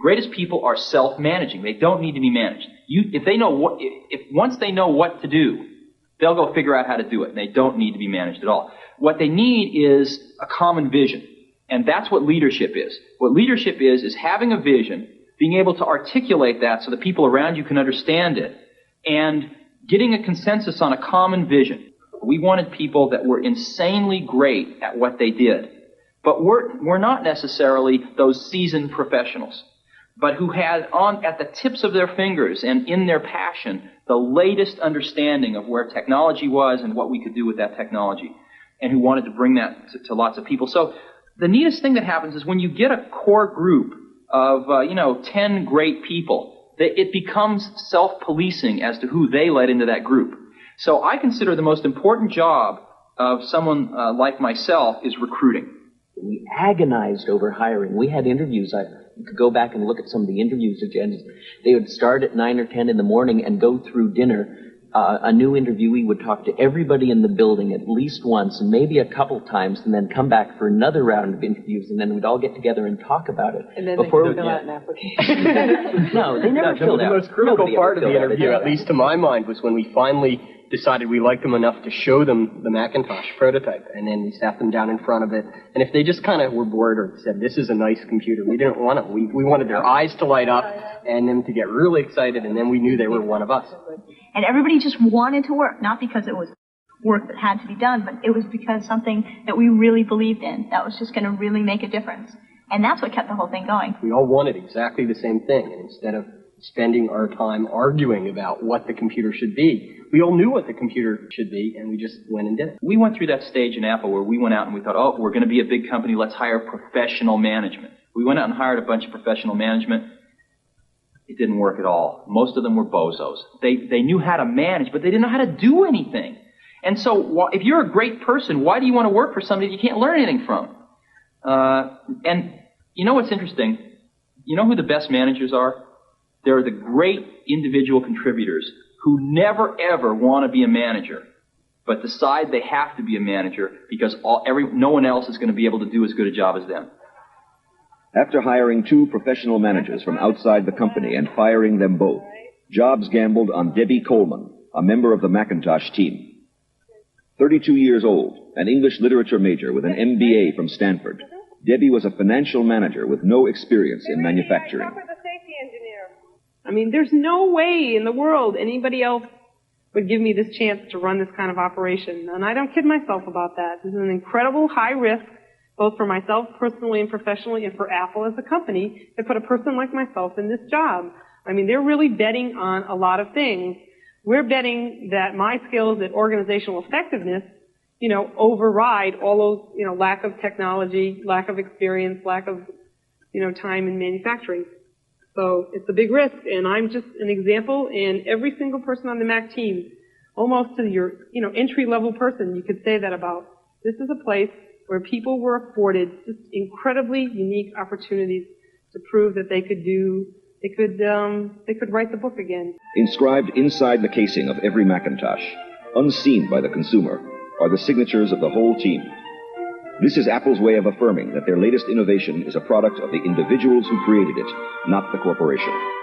greatest people are self-managing. They don't need to be managed. Once they know what to do, they'll go figure out how to do it, and they don't need to be managed at all. What they need is a common vision, and that's what leadership is. What leadership is having a vision, being able to articulate that so the people around you can understand it, and getting a consensus on a common vision. We wanted people that were insanely great at what they did, but we're not necessarily those seasoned professionals, but who had at the tips of their fingers and in their passion the latest understanding of where technology was and what we could do with that technology, and who wanted to bring that to lots of people. So the neatest thing that happens is when you get a core group of 10 great people, it becomes self-policing as to who they let into that group. So I consider the most important job of someone like myself is recruiting. We agonized over hiring. We had interviews. You could go back and look at some of the interviews agendas. They would start at 9 or 10 in the morning and go through dinner. A new interviewee would talk to everybody in the building at least once and maybe a couple times, and then come back for another round of interviews, and then we'd all get together and talk about it. And then before they fill out an application. No, they never filled out. The most critical part of the interview, at least to my mind, was when we finally decided we liked them enough to show them the Macintosh prototype, and then we sat them down in front of it, and if they just kind of were bored or said, this is a nice computer, we didn't want it. We wanted their eyes to light up and them to get really excited, and then we knew they were one of us. And everybody just wanted to work, not because it was work that had to be done, but it was because something that we really believed in, that was just going to really make a difference. And that's what kept the whole thing going. We all wanted exactly the same thing, and instead of spending our time arguing about what the computer should be, we all knew what the computer should be, and we just went and did it. We went through that stage in Apple where we went out and we thought, oh, we're going to be a big company, let's hire professional management. We went out and hired a bunch of professional management. It didn't work at all. Most of them were bozos. They knew how to manage, but they didn't know how to do anything. And so if you're a great person, why do you want to work for somebody you can't learn anything from? And you know what's interesting? You know who the best managers are? They're the great individual contributors who never, ever want to be a manager, but decide they have to be a manager because no one else is going to be able to do as good a job as them. After hiring 2 professional managers from outside the company and firing them both, Jobs gambled on Debbie Coleman, a member of the Macintosh team. 32 years old, an English literature major with an MBA from Stanford, Debbie was a financial manager with no experience in manufacturing. I mean, there's no way in the world anybody else would give me this chance to run this kind of operation. And I don't kid myself about that. This is an incredible high risk, both for myself personally and professionally, and for Apple as a company, to put a person like myself in this job. I mean, they're really betting on a lot of things. We're betting that my skills at organizational effectiveness, override all those, lack of technology, lack of experience, lack of, time in manufacturing. So it's a big risk, and I'm just an example, and every single person on the Mac team, almost to your, entry-level person, you could say that about. This is a place where people were afforded just incredibly unique opportunities to prove that they could write the book again. Inscribed inside the casing of every Macintosh, unseen by the consumer, are the signatures of the whole team. This is Apple's way of affirming that their latest innovation is a product of the individuals who created it, not the corporation.